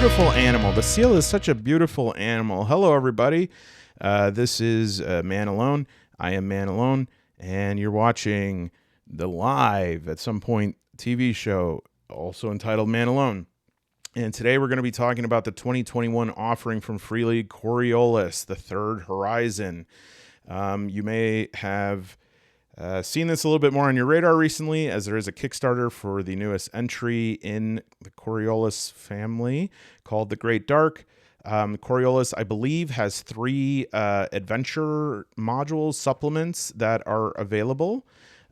beautiful animal. The seal is such a beautiful animal. Hello, everybody. This is Man Alone. I am Man Alone, and you're watching the live, at some point, TV show, also entitled Man Alone. And today we're going to be talking about the 2021 offering from Free League, Coriolis, the Third Horizon. You may have seen this a little bit more on your radar recently, as there is a Kickstarter for the newest entry in the Coriolis family called The Great Dark. Coriolis, I believe, has 3 adventure modules, supplements that are available,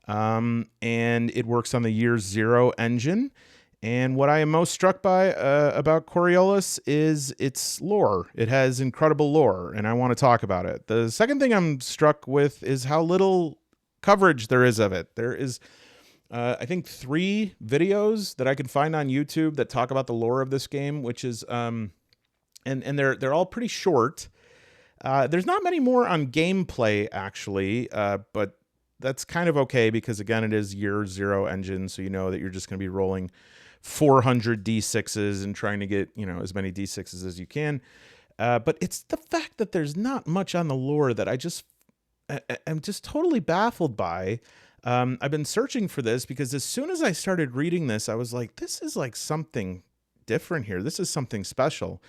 and it works on the Year Zero engine. And what I am most struck by about Coriolis is its lore. It has incredible lore, and I want to talk about it. The second thing I'm struck with is how little coverage there is of it. There is, I think, 3 videos that I can find on YouTube that talk about the lore of this game, which is, and they're all pretty short. There's not many more on gameplay, actually, but that's kind of okay because, again, it is Year Zero engine, so you know that you're just going to be rolling 400 D6s and trying to get, as many D6s as you can. But it's the fact that there's not much on the lore that I'm just totally baffled by. I've been searching for this because as soon as I started reading this, I was like, this is like something different here. This is something special.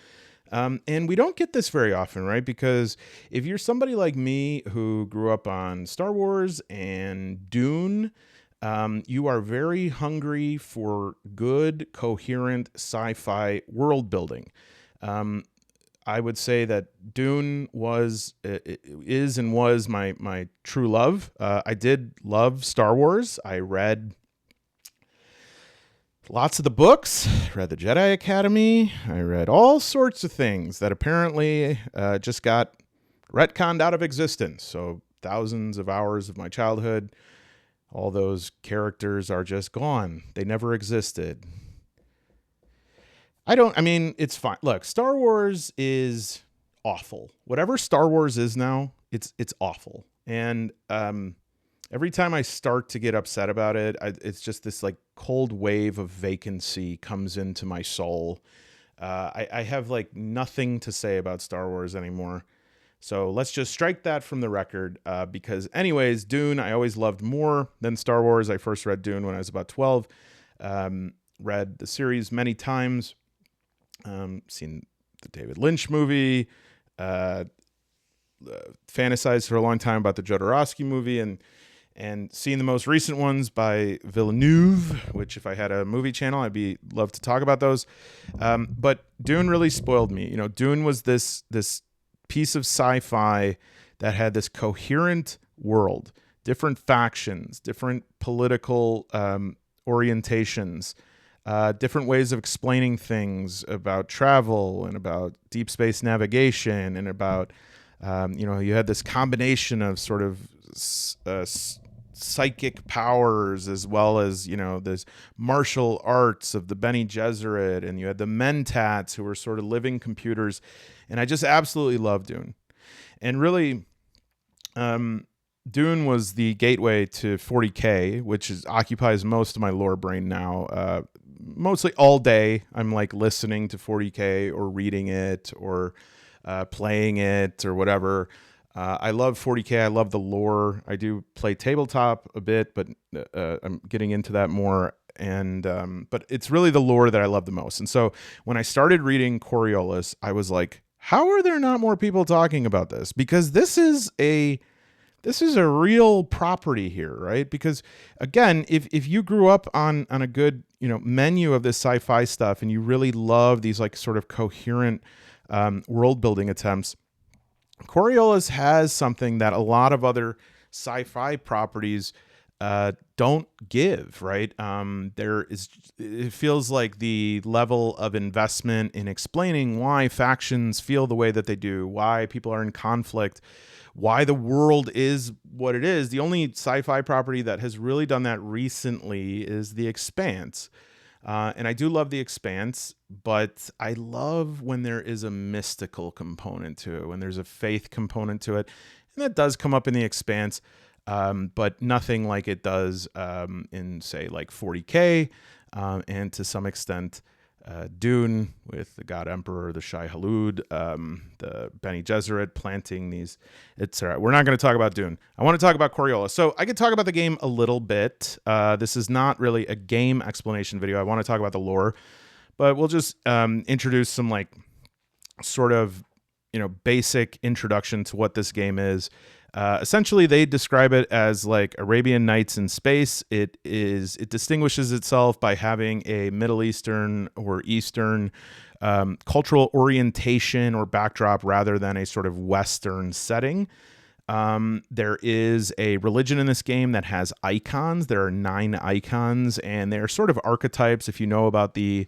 And we don't get this very often, right? Because if you're somebody like me who grew up on Star Wars and Dune, you are very hungry for good, coherent sci-fi world building. I would say that Dune is and was my true love. I did love Star Wars. I read lots of the books, read the Jedi Academy. I read all sorts of things that apparently just got retconned out of existence. So thousands of hours of my childhood, all those characters are just gone. They never existed. It's fine. Look, Star Wars is awful. Whatever Star Wars is now, it's awful. And every time I start to get upset about it, it's just this like cold wave of vacancy comes into my soul. I have like nothing to say about Star Wars anymore. So let's just strike that from the record, because anyways, Dune, I always loved more than Star Wars. I first read Dune when I was about 12, read the series many times, seen the David Lynch movie, fantasized for a long time about the Jodorowsky movie, and seen the most recent ones by Villeneuve, which if I had a movie channel, love to talk about those. But Dune really spoiled me. Dune was this piece of sci-fi that had this coherent world, different factions, different political orientations, different ways of explaining things about travel and about deep space navigation and about, you had this combination of sort of psychic powers as well as, this martial arts of the Bene Gesserit, and you had the Mentats who were sort of living computers. And I just absolutely love Dune. And really, Dune was the gateway to 40K, which occupies most of my lore brain now. Mostly all day, I'm like listening to 40K or reading it or playing it or whatever. I love 40K. I love the lore. I do play tabletop a bit, but I'm getting into that more. And but it's really the lore that I love the most. And so when I started reading Coriolis, I was like, how are there not more people talking about this? Because this is a real property here, right? Because again, if you grew up on a good, menu of this sci-fi stuff and you really love these like sort of coherent world building attempts, Coriolis has something that a lot of other sci-fi properties don't give, right? It feels like the level of investment in explaining why factions feel the way that they do, why people are in conflict, why the world is what it is. The only sci-fi property that has really done that recently is The Expanse. And I do love The Expanse, but I love when there is a mystical component to it, when there's a faith component to it. And that does come up in The Expanse, but nothing like it does in, say, like 40K, and to some extent Dune with the God Emperor, the Shai Halud, the Bene Gesserit planting these. It's all right. We're not going to talk about Dune. I want to talk about Coriolis. So I could talk about the game a little bit. This is not really a game explanation video. I want to talk about the lore, but we'll just introduce some like sort of basic introduction to what this game is. Essentially, they describe it as like Arabian Nights in space. It distinguishes itself by having a Middle Eastern or Eastern cultural orientation or backdrop rather than a sort of Western setting. There is a religion in this game that has icons. There are 9 icons, and they're sort of archetypes. If you know about the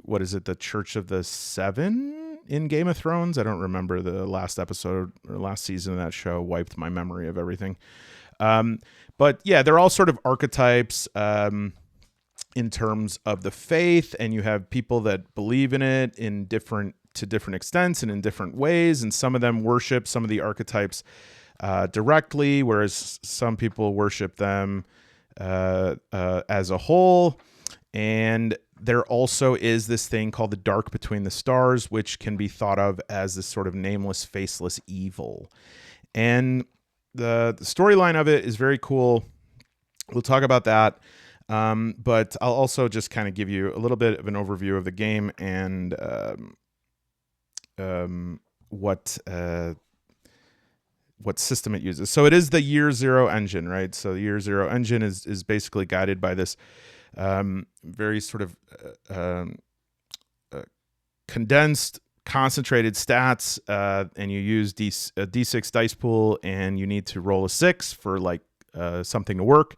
what is it, the Church of the Seven in Game of Thrones? I don't remember. The last episode or last season of that show wiped my memory of everything. But yeah, they're all sort of archetypes in terms of the faith, and you have people that believe in it to different extents and in different ways, and some of them worship some of the archetypes directly, whereas some people worship them as a whole. And there also is this thing called the dark between the stars, which can be thought of as this sort of nameless, faceless evil. And the storyline of it is very cool. We'll talk about that. But I'll also just kind of give you a little bit of an overview of the game and what system it uses. So it is the Year Zero engine, right? So the Year Zero engine is basically guided by this very sort of condensed, concentrated stats, and you use a D6 dice pool, and you need to roll a 6 for like something to work.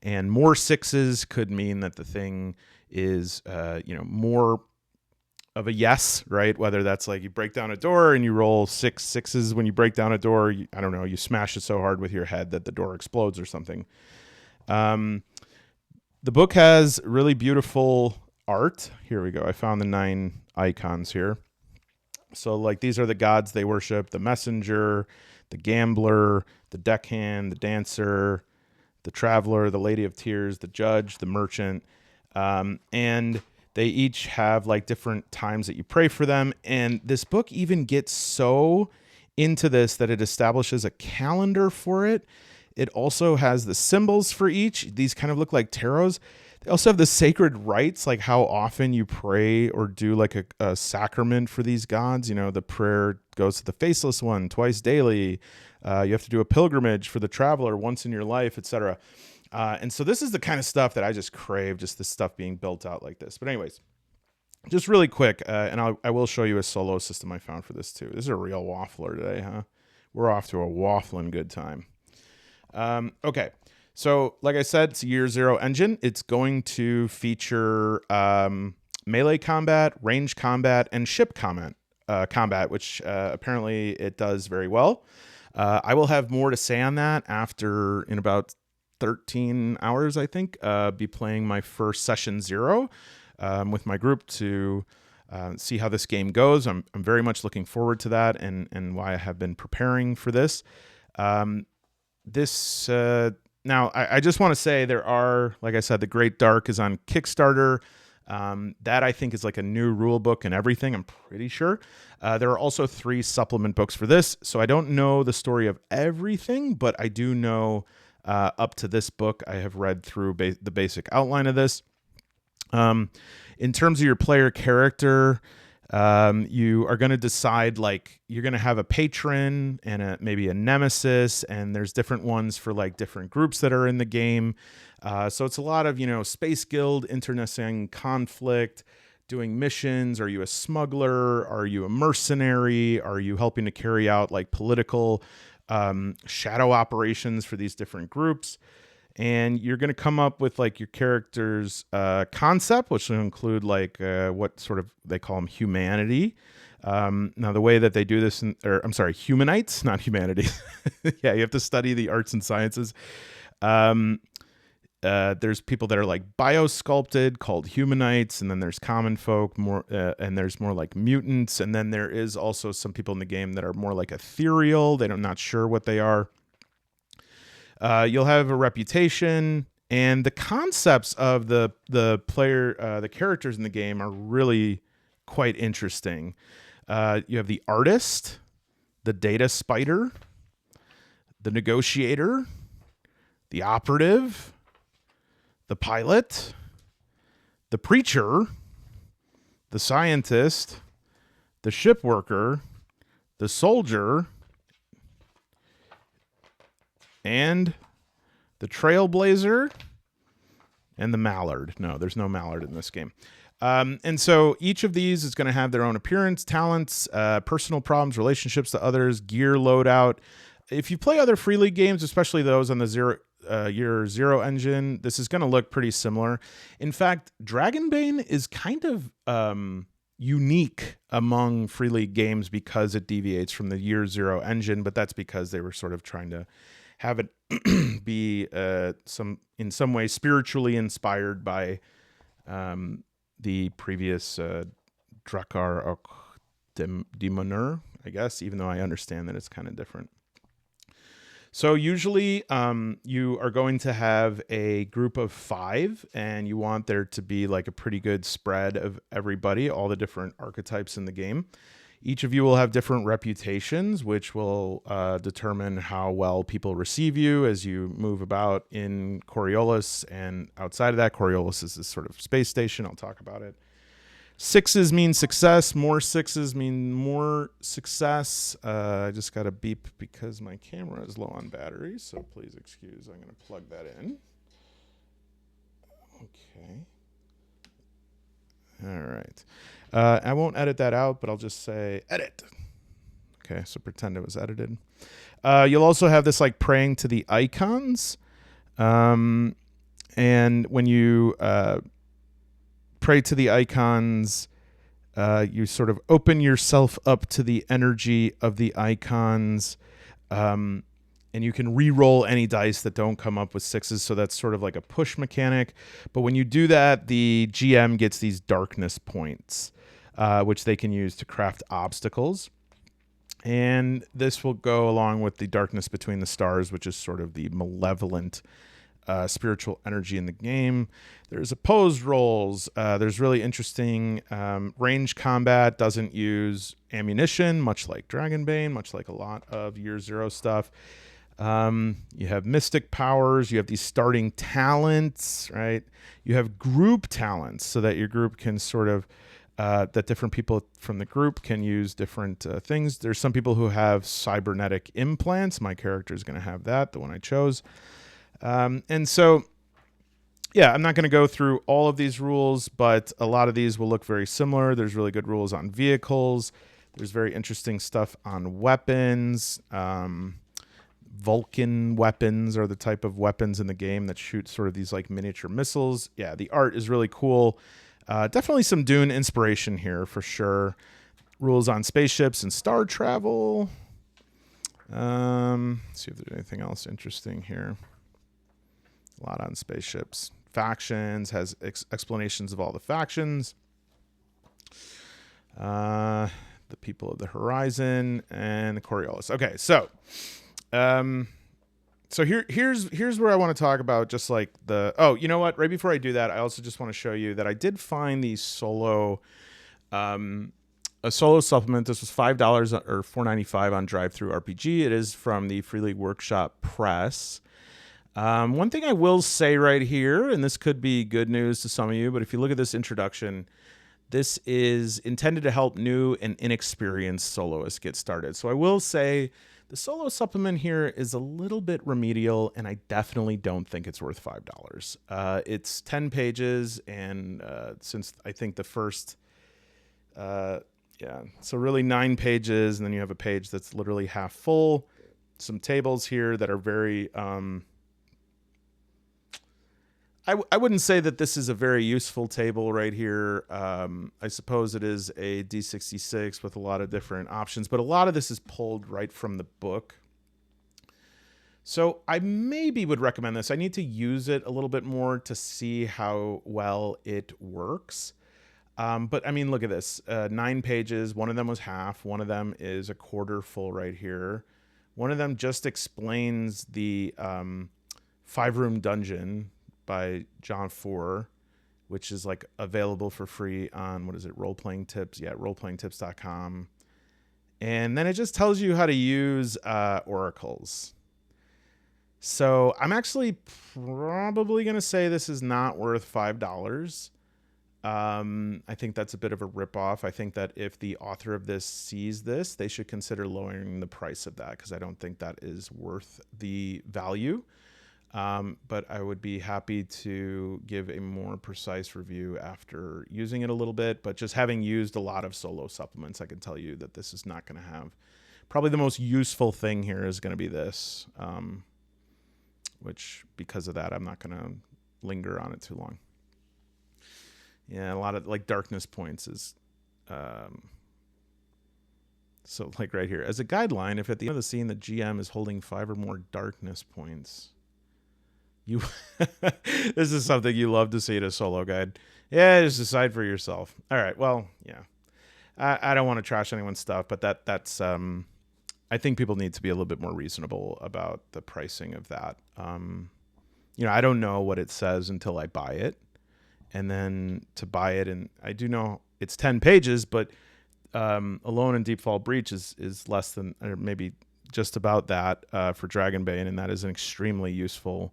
And more 6s could mean that the thing is more of a yes, right? Whether that's like you break down a door and you roll 6 6s when you break down a door, you smash it so hard with your head that the door explodes or something. The book has really beautiful art. Here we go. I found the 9 icons here. So like these are the gods they worship: the messenger, the gambler, the deckhand, the dancer, the traveler, the lady of tears, the judge, the merchant. And they each have like different times that you pray for them. And this book even gets so into this that it establishes a calendar for it. It also has the symbols for each. These kind of look like tarots. They also have the sacred rites, like how often you pray or do like a sacrament for these gods. The prayer goes to the faceless one twice daily. You have to do a pilgrimage for the traveler once in your life, etc. And so this is the kind of stuff that I just crave, just this stuff being built out like this. But anyways, just really quick, and I will show you a solo system I found for this too. This is a real waffler today, huh? We're off to a waffling good time. Okay, so like I said, it's a Year Zero engine. It's going to feature melee combat, range combat, and ship combat, which apparently it does very well. I will have more to say on that in about 13 hours, I think, be playing my first session 0 with my group to see how this game goes. I'm very much looking forward to that and why I have been preparing for this. Now, I just want to say there are, like I said, The Great Dark is on Kickstarter. That I think is like a new rule book and everything, I'm pretty sure. There are also 3 supplement books for this. So I don't know the story of everything, but I do know up to this book. I have read through the basic outline of this. In terms of your player character, you are going to decide, like, you're going to have a patron and maybe a nemesis, and there's different ones for like different groups that are in the game. So it's a lot of, Space Guild, internecine conflict, doing missions. Are you a smuggler? Are you a mercenary? Are you helping to carry out like political shadow operations for these different groups? And you're going to come up with like your character's concept, which will include like what sort of, they call them humanity. Now the way that they do this, humanites, not humanity. Yeah, you have to study the arts and sciences. There's people that are like biosculpted called humanites, and then there's common folk, and there's more like mutants, and then there is also some people in the game that are more like ethereal. I'm not sure what they are. You'll have a reputation, And the concepts of the characters in the game are really quite interesting. You have the artist, the data spider, the negotiator, the operative, the pilot, the preacher, the scientist, the ship worker, the soldier, and the trailblazer, and the mallard. No, there's no mallard in this game. And so each of these is going to have their own appearance, talents, personal problems, relationships to others, gear loadout. If you play other Free League games, especially those on the Year Zero engine, this is going to look pretty similar. In fact, Dragonbane is kind of unique among Free League games because it deviates from the Year Zero engine, but that's because they were sort of trying to have it be in some way spiritually inspired by the previous Drakkar Demoner, I guess, even though I understand that it's kind of different. So usually you are going to have a group of 5, and you want there to be like a pretty good spread of everybody, all the different archetypes in the game. Each of you will have different reputations, which will determine how well people receive you as you move about in Coriolis. And outside of that, Coriolis is this sort of space station. I'll talk about it. 6s mean success. More 6s mean more success. I just got a beep because my camera is low on battery, so please excuse. I'm going to plug that in. Okay. All right. I won't edit that out, but I'll just say edit. Okay, so pretend it was edited. You'll also have this like praying to the icons. And when you pray to the icons, you sort of open yourself up to the energy of the icons. And you can re-roll any dice that don't come up with 6s, so that's sort of like a push mechanic. But when you do that, the GM gets these darkness points, which they can use to craft obstacles. And this will go along with the darkness between the stars, which is sort of the malevolent spiritual energy in the game. There's opposed rolls. There's really interesting range combat. Doesn't use ammunition, much like Dragonbane, much like a lot of Year Zero stuff. You have mystic powers. You have these starting talents, right? You have group talents so that your group can sort of that different people from the group can use different things. There's some people who have cybernetic implants. My character is going to have that, the one I chose. And so, yeah, I'm not going to go through all of these rules, but a lot of these will look very similar. There's really good rules on vehicles. There's very interesting stuff on weapons. Vulcan weapons are the type of weapons in the game that shoot sort of these like miniature missiles. Yeah, the art is really cool. Definitely some Dune inspiration here for sure. Rules on spaceships and star travel. Let's see if there's anything else interesting here. A lot on spaceships. Factions, has explanations of all the factions. The people of the horizon and the Coriolis. Okay, so here's where I want to talk about just like the, oh, you know what? Right before I do that, I also just want to show you that I did find the solo, a solo supplement. This was $5 or $4.95 on DriveThru RPG. It is from the Free League Workshop Press. One thing I will say right here, and this could be good news to some of you, but if you look at this introduction, this is intended to help new and inexperienced soloists get started. So I will say the solo supplement here is a little bit remedial, and I definitely don't think it's worth $5. It's 10 pages, and since I think the first, so really 9 pages, and then you have a page that's literally half full. Some tables here that are very... I wouldn't say that this is a very useful table right here. I suppose it is a D66 with a lot of different options, but a lot of this is pulled right from the book. So I maybe would recommend this. I need to use it a little bit more to see how well it works. But I mean, look at this, 9 pages. One of them was half. One of them is a quarter full right here. One of them just explains the 5-room dungeon by John Four, which is like available for free on, what is it, Role Playing Tips? Yeah, roleplayingtips.com. And then it just tells you how to use oracles. So I'm actually probably going to say this is not worth $5. I think that's a bit of a ripoff. I think that if the author of this sees this, they should consider lowering the price of that, because I don't think that is worth the value. But I would be happy to give a more precise review after using it a little bit. But just having used a lot of solo supplements, I can tell you that this is not going to have... Probably the most useful thing here is going to be this, which because of that, I'm not going to linger on it too long. Yeah, a lot of like darkness points is... So like right here, as a guideline, if at the end of the scene the GM is holding 5 or more darkness points... You, this is something you love to see in a solo guide. Yeah, just decide for yourself. All right. Well, yeah. I don't want to trash anyone's stuff, but that's I think people need to be a little bit more reasonable about the pricing of that. I don't know what it says until I buy it, and then to buy it, and I do know it's 10 pages, but Alone in Deep Fall Breach is less than, or maybe just about that for Dragonbane, and that is an extremely useful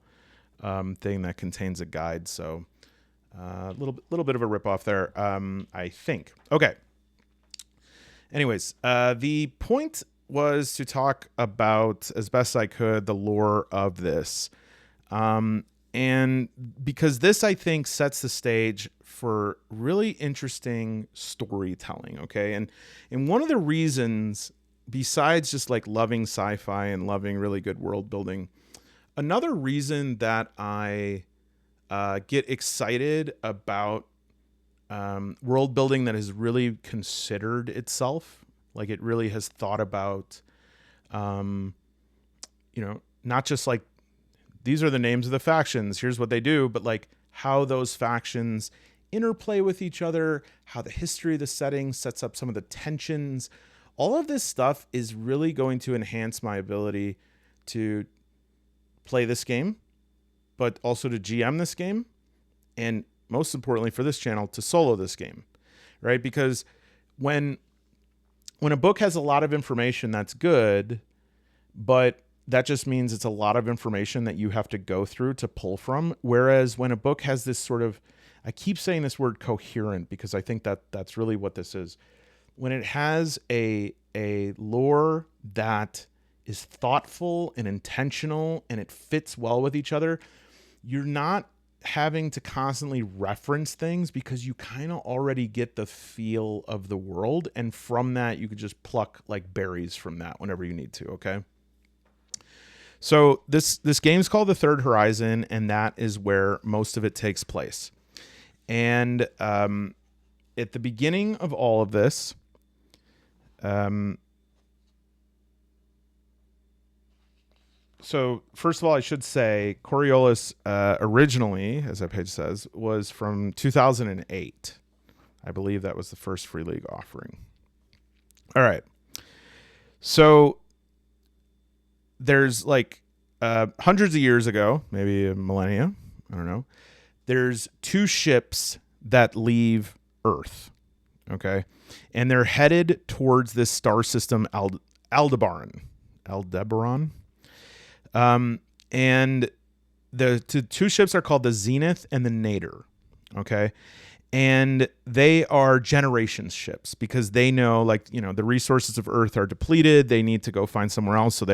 thing that contains a guide. So a little bit of a ripoff there, I think. Okay. Anyways, the point was to talk about, as best I could, the lore of this. And because this, I think, sets the stage for really interesting storytelling, okay? And one of the reasons, besides just like loving sci-fi and loving really good world building, another reason that I get excited about world building that has really considered itself, like it really has thought about, not just like, these are the names of the factions, here's what they do, but like how those factions interplay with each other, how the history of the setting sets up some of the tensions. All of this stuff is really going to enhance my ability to play this game, but also to GM this game, and most importantly for this channel, to solo this game, right? Because when a book has a lot of information, that's good, but that just means it's a lot of information that you have to go through to pull from. Whereas when a book has this sort of, I keep saying this word coherent because I think that that's really what this is. When it has a lore that is thoughtful and intentional and it fits well with each other, you're not having to constantly reference things because you kind of already get the feel of the world. And from that, you could just pluck like berries from that whenever you need to. Okay. So this game is called The Third Horizon, and that is where most of it takes place. And at the beginning of all of this, so first of all, I should say Coriolis originally, as that page says, was from 2008. I believe that was the first Free League offering. All right. So there's like hundreds of years ago, maybe a millennia, I don't know, there's 2 ships that leave Earth, okay? And they're headed towards this star system, Aldebaran. And the 2 ships are called the Zenith and the Nadir, okay? And they are generations ships because they know, like, the resources of Earth are depleted. They need to go find somewhere else. So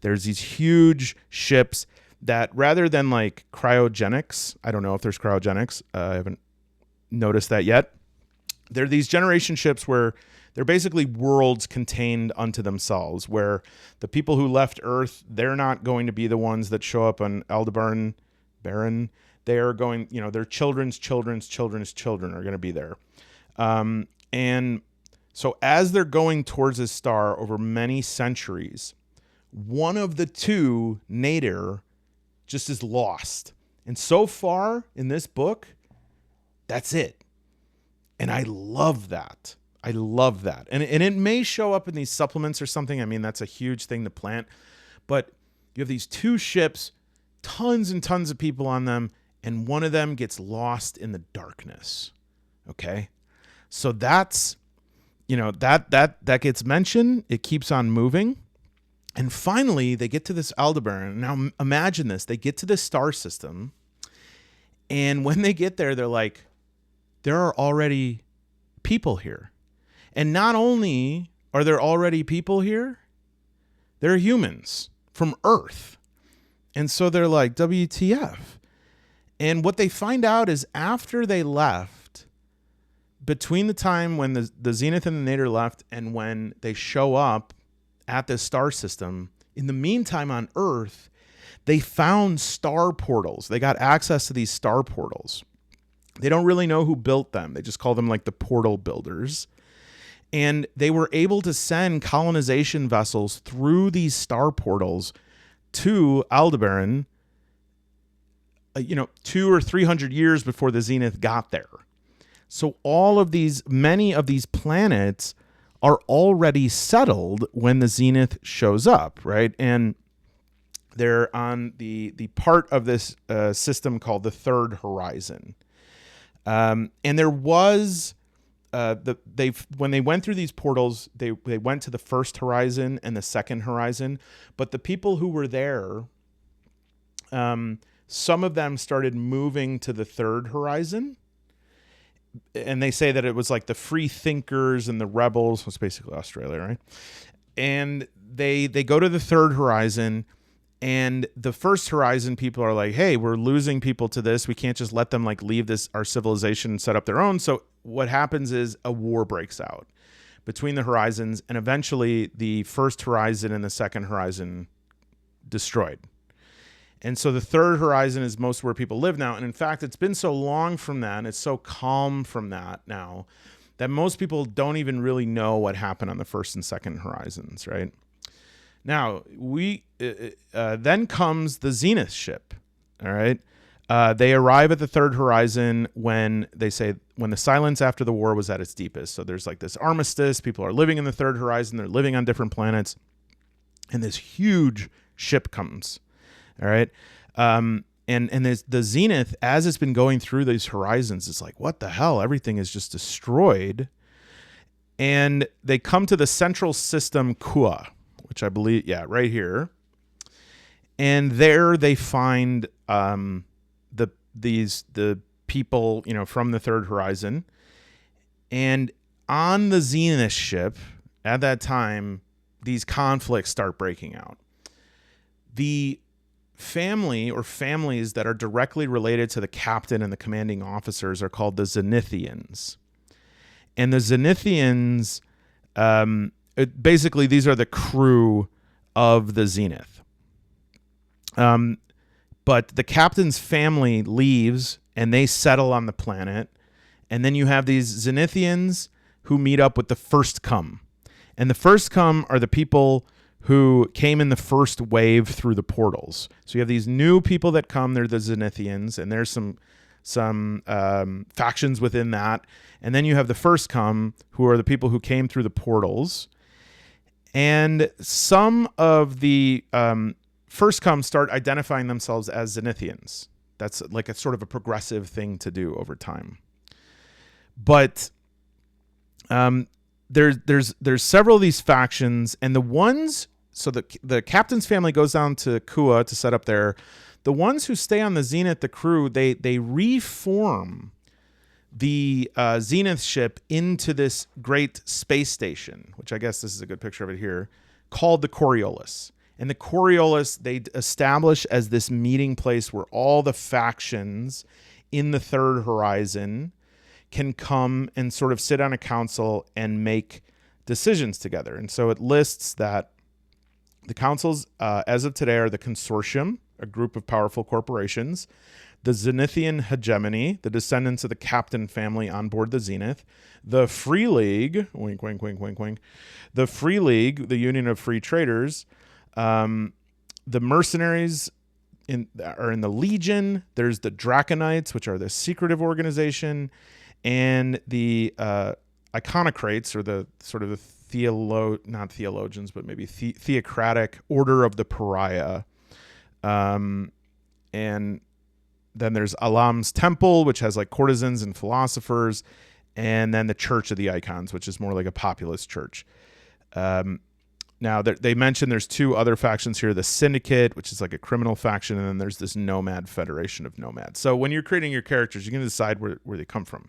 there's these huge ships that, rather than like cryogenics, I don't know if there's cryogenics. I haven't noticed that yet. They're these generation ships where they're basically worlds contained unto themselves, where the people who left Earth, they're not going to be the ones that show up on Aldebaran. They are going, their children's children are going to be there. And so as they're going towards this star over many centuries, one of the 2, Nadir, just is lost. And so far in this book, that's it. And I love that. And it may show up in these supplements or something. I mean, that's a huge thing to plant. But you have these 2 ships, tons and tons of people on them, and one of them gets lost in the darkness. Okay? So that's, that gets mentioned. It keeps on moving. And finally, they get to this Aldebaran. Now, imagine this. They get to this star system. And when they get there, they're like, there are already people here. And not only are there already people here, they're humans from Earth. And so they're like, WTF. And what they find out is after they left, between the time when the Zenith and the Nadir left and when they show up at this star system, in the meantime on Earth, they found star portals. They got access to these star portals. They don't really know who built them. They just call them like the portal builders. And they were able to send colonization vessels through these star portals to Aldebaran, 200 or 300 years before the Zenith got there. So many of these planets are already settled when the Zenith shows up, right? And they're on the part of this system called the Third Horizon. And there was when they went through these portals, they went to the First Horizon and the Second Horizon. But the people who were there, some of them started moving to the Third Horizon. And they say that it was like the free thinkers and the rebels. It's basically Australia, right? And they go to the Third Horizon, and the First Horizon people are like, hey, we're losing people to this. We can't just let them like leave our civilization and set up their own. So what happens is a war breaks out between the horizons, and eventually the First Horizon and the Second Horizon destroyed. And so the Third Horizon is most where people live now. And in fact, it's been so long from that, and it's so calm from that now, that most people don't even really know what happened on the First and Second Horizons, right? Now, then comes the Zenith ship, all right? They arrive at the Third Horizon when the silence after the war was at its deepest. So there's like this armistice. People are living in the Third Horizon. They're living on different planets. And this huge ship comes. All right. And there's the Zenith, as it's been going through these horizons, it's like, what the hell? Everything is just destroyed. And they come to the central system, Kua, which I believe, right here. And there they find the people, from the Third Horizon. And on the Zenith ship, at that time, these conflicts start breaking out. The family or families that are directly related to the captain and the commanding officers are called the Zenithians. And the Zenithians, basically, these are the crew of the Zenith. But the captain's family leaves and they settle on the planet. And then you have these Zenithians who meet up with the First Come. And the First Come are the people who came in the first wave through the portals. So you have these new people that come. They're the Zenithians, and there's some factions within that. And then you have the First Come, who are the people who came through the portals. And some of the First Come start identifying themselves as Zenithians. That's like a sort of a progressive thing to do over time. But there's several of these factions, and the ones. So the captain's family goes down to Kua to set up there. The ones who stay on the Zenith, the crew, they reform the Zenith ship into this great space station, which I guess this is a good picture of it here, called the Coriolis. And the Coriolis, they establish as this meeting place where all the factions in the Third Horizon can come and sort of sit on a council and make decisions together. And so it lists that the councils, as of today, are the Consortium, a group of powerful corporations, the Zenithian Hegemony, the descendants of the captain family on board the Zenith, the Free League, wink, wink, wink, wink, wink, the Free League, the Union of Free Traders, the mercenaries are in the Legion, there's the Draconites, which are the secretive organization, and the Iconocrates, or the sort of the not theologians, but maybe theocratic order of the pariah. And Then there's Alam's temple, which has like courtesans and philosophers, and then the Church of the Icons, which is more like a populist church. Now, they mentioned there's two other factions here, the Syndicate, which is like a criminal faction, and then there's this Nomad Federation of Nomads. So when you're creating your characters, you're going to decide where they come from.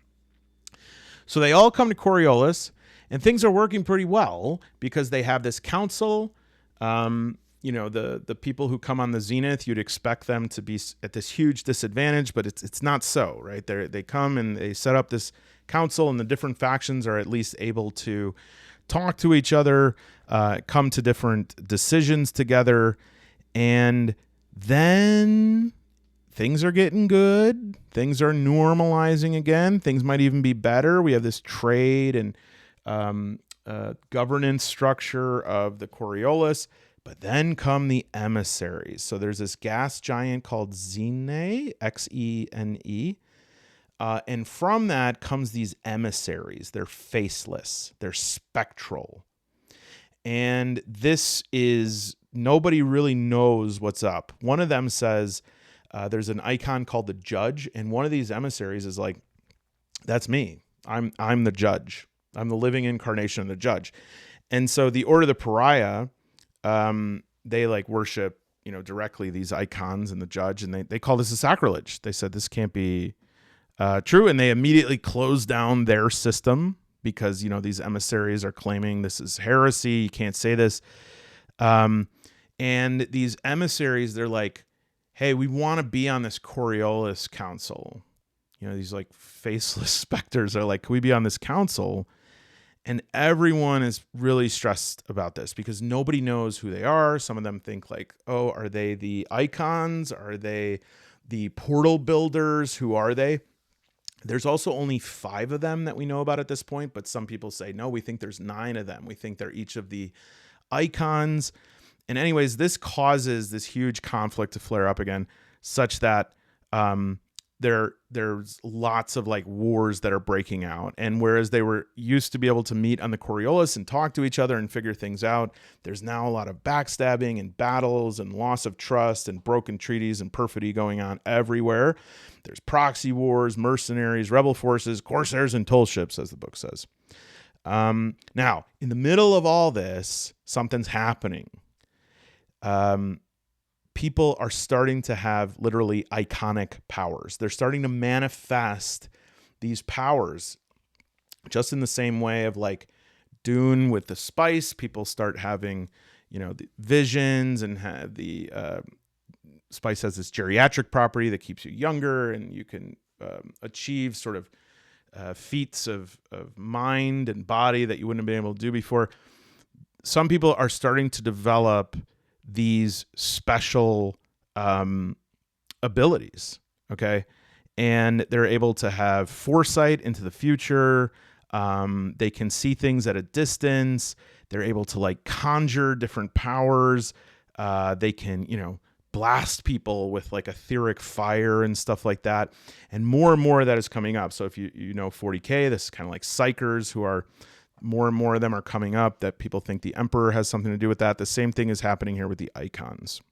So they all come to Coriolis, and things are working pretty well because they have this council. The people who come on the Zenith, you'd expect them to be at this huge disadvantage, but it's not so, right? They come and they set up this council, and the different factions are at least able to talk to each other, come to different decisions together, and then things are getting good. Things are normalizing again. Things might even be better. We have this trade and governance structure of the Coriolis, but then come the emissaries. So there's this gas giant called Xene, Xene. And from that comes these emissaries. They're faceless. They're spectral. And this is, nobody really knows what's up. One of them says, there's an icon called the Judge. And one of these emissaries is like, that's me. I'm the Judge. I'm the living incarnation of the Judge. And so the Order of the Pariah, they like worship, directly these icons and the Judge. And they call this a sacrilege. They said this can't be true, and they immediately closed down their system because these emissaries are claiming this is heresy. You can't say this. And these emissaries, they're like, "Hey, we want to be on this Coriolis council." These like faceless specters are like, "Can we be on this council?" And everyone is really stressed about this because nobody knows who they are. Some of them think like, "Oh, are they the icons? Are they the portal builders? Who are they?" There's also only 5 of them that we know about at this point, but some people say, no, we think there's 9 of them. We think they're each of the icons. And anyways, this causes this huge conflict to flare up again, such that there's lots of like wars that are breaking out. And whereas they were used to be able to meet on the Coriolis and talk to each other and figure things out, there's now a lot of backstabbing and battles and loss of trust and broken treaties and perfidy going on everywhere. There's proxy wars, mercenaries, rebel forces, corsairs, and toll ships, as the book says. Now, in the middle of all this, something's happening. People are starting to have literally iconic powers. They're starting to manifest these powers just in the same way of like Dune with the spice. People start having, the visions, and have the spice has this geriatric property that keeps you younger, and you can achieve sort of feats of mind and body that you wouldn't have been able to do before. Some people are starting to develop these special abilities, okay? And they're able to have foresight into the future. They can see things at a distance. They're able to like conjure different powers. They can, blast people with like etheric fire and stuff like that. And more of that is coming up. So if you know 40K, this is kind of like psychers who are, more and more of them are coming up that people think the Emperor has something to do with that. The same thing is happening here with the icons.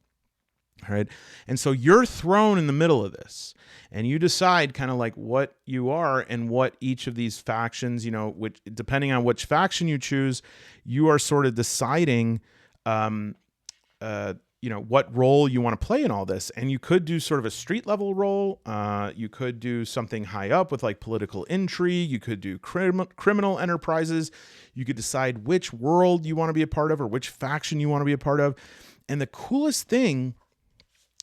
All right. And so you're thrown in the middle of this, and you decide kind of like what you are and what each of these factions, which depending on which faction you choose, you are sort of deciding, what role you want to play in all this. And you could do sort of a street level role. You could do something high up with like political intrigue. You could do criminal enterprises. You could decide which world you want to be a part of or which faction you want to be a part of. And the coolest thing,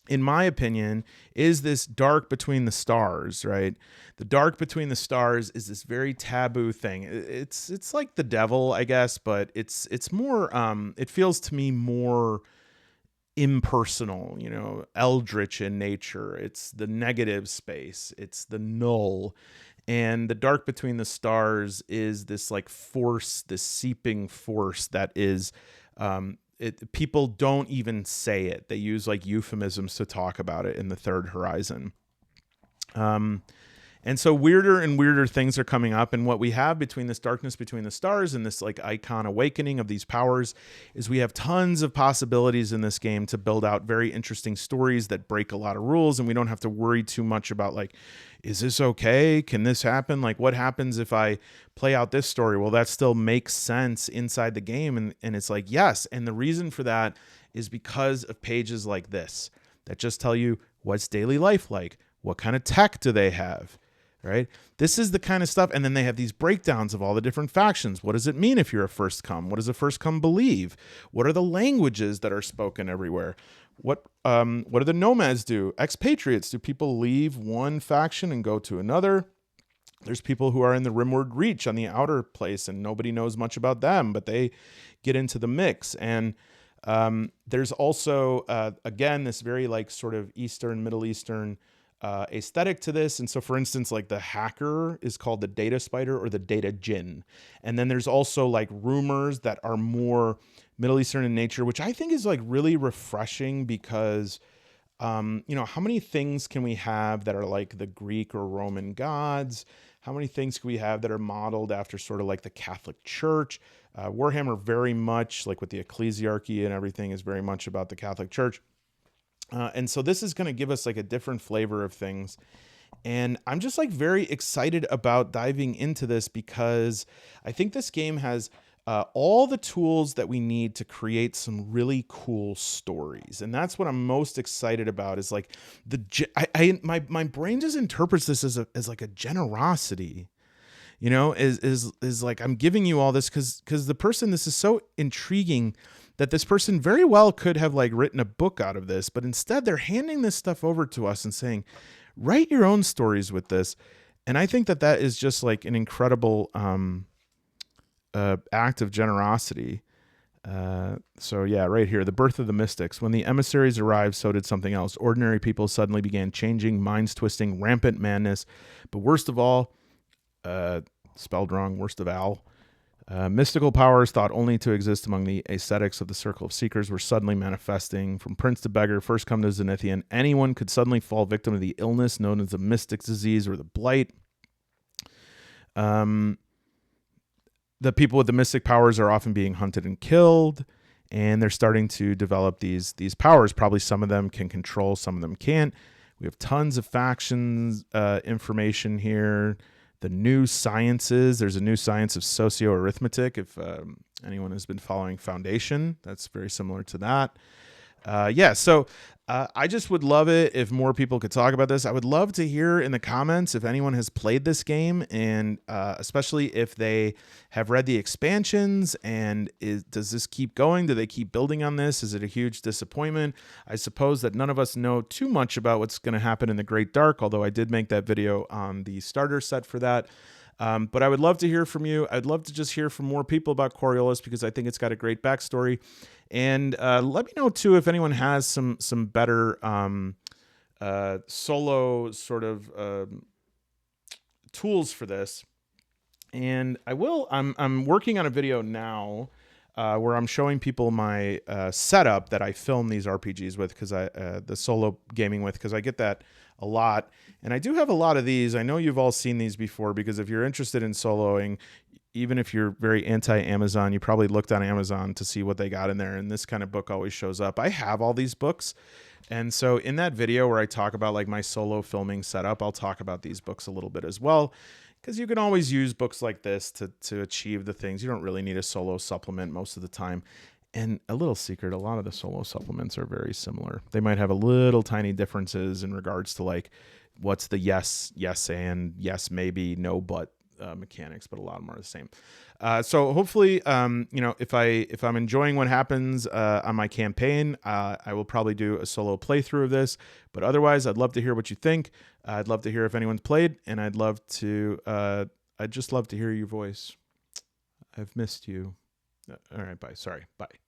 in my opinion, is this dark between the stars, right? The dark between the stars is this very taboo thing. It's like the devil, I guess, but it's more, it feels to me more impersonal, eldritch in nature. It's the negative space. It's the null. And the dark between the stars is this like force, this seeping force that is, people don't even say it. They use like euphemisms to talk about it in the third horizon. And so weirder and weirder things are coming up. And what we have between this darkness between the stars and this like icon awakening of these powers is we have tons of possibilities in this game to build out very interesting stories that break a lot of rules. And we don't have to worry too much about like, is this okay? Can this happen? Like what happens if I play out this story? Well, that still makes sense inside the game. And it's like, yes. And the reason for that is because of pages like this that just tell you what's daily life like, what kind of tech do they have, right? This is the kind of stuff. And then they have these breakdowns of all the different factions. What does it mean if you're a first come? What does a first come believe? What are the languages that are spoken everywhere? What do the nomads do? Expatriates, do people leave one faction and go to another? There's people who are in the Rimward Reach on the outer place and nobody knows much about them, but they get into the mix. And there's also, again, this very like sort of Eastern, Middle Eastern aesthetic to this. And so for instance, like the hacker is called the data spider or the data djinn. And then there's also like rumors that are more Middle Eastern in nature, which I think is like really refreshing because, you know, how many things can we have that are like the Greek or Roman gods? How many things can we have that are modeled after sort of like the Catholic Church? Warhammer very much like with the ecclesiarchy and everything is very much about the Catholic Church. And so this is going to give us like a different flavor of things. And I'm just like very excited about diving into this because I think this game has all the tools that we need to create some really cool stories. And that's what I'm most excited about is like my brain just interprets this as like a generosity, you know, is like, I'm giving you all this because the person, this is so intriguing that this person very well could have like written a book out of this, but instead they're handing this stuff over to us and saying, write your own stories with this. And I think that is just like an incredible act of generosity. So yeah, right here, the birth of the mystics. When the emissaries arrived, so did something else. Ordinary people suddenly began changing, minds twisting, rampant madness. But worst of all, spelled wrong, worst of all, mystical powers thought only to exist among the ascetics of the circle of seekers were suddenly manifesting. From prince to beggar, first come to Zenithian, anyone could suddenly fall victim to the illness known as the mystic's disease or the blight. The people with the mystic powers are often being hunted and killed, and they're starting to develop these powers. Probably some of them can control, some of them can't. We have tons of factions information here. The new sciences, there's a new science of socio-arithmetic. If anyone has been following Foundation, that's very similar to that. Yeah, so I just would love it if more people could talk about this. I would love to hear in the comments if anyone has played this game, and especially if they have read the expansions, and does this keep going? Do they keep building on this? Is it a huge disappointment? I suppose that none of us know too much about what's going to happen in the Great Dark, although I did make that video on the starter set for that. But I would love to hear from you. I'd love to just hear from more people about Coriolis because I think it's got a great backstory. And let me know, too, if anyone has some better solo sort of tools for this. And I'm working on a video now where I'm showing people my setup that I film these RPGs with, because the solo gaming with, because I get that a lot. And I do have a lot of these. I know you've all seen these before, because if you're interested in soloing, even if you're very anti-Amazon, you probably looked on Amazon to see what they got in there. And this kind of book always shows up. I have all these books. And so in that video where I talk about like my solo filming setup, I'll talk about these books a little bit as well, because you can always use books like this to achieve the things. You don't really need a solo supplement most of the time. And a little secret, a lot of the solo supplements are very similar. They might have a little tiny differences in regards to like, what's the yes, and yes, maybe, no, but mechanics, but a lot of them are the same. So hopefully, you know, if I'm enjoying what happens on my campaign, I will probably do a solo playthrough of this. But otherwise, I'd love to hear what you think. I'd love to hear if anyone's played, and I'd just love to hear your voice. I've missed you. All right, bye. Sorry, bye.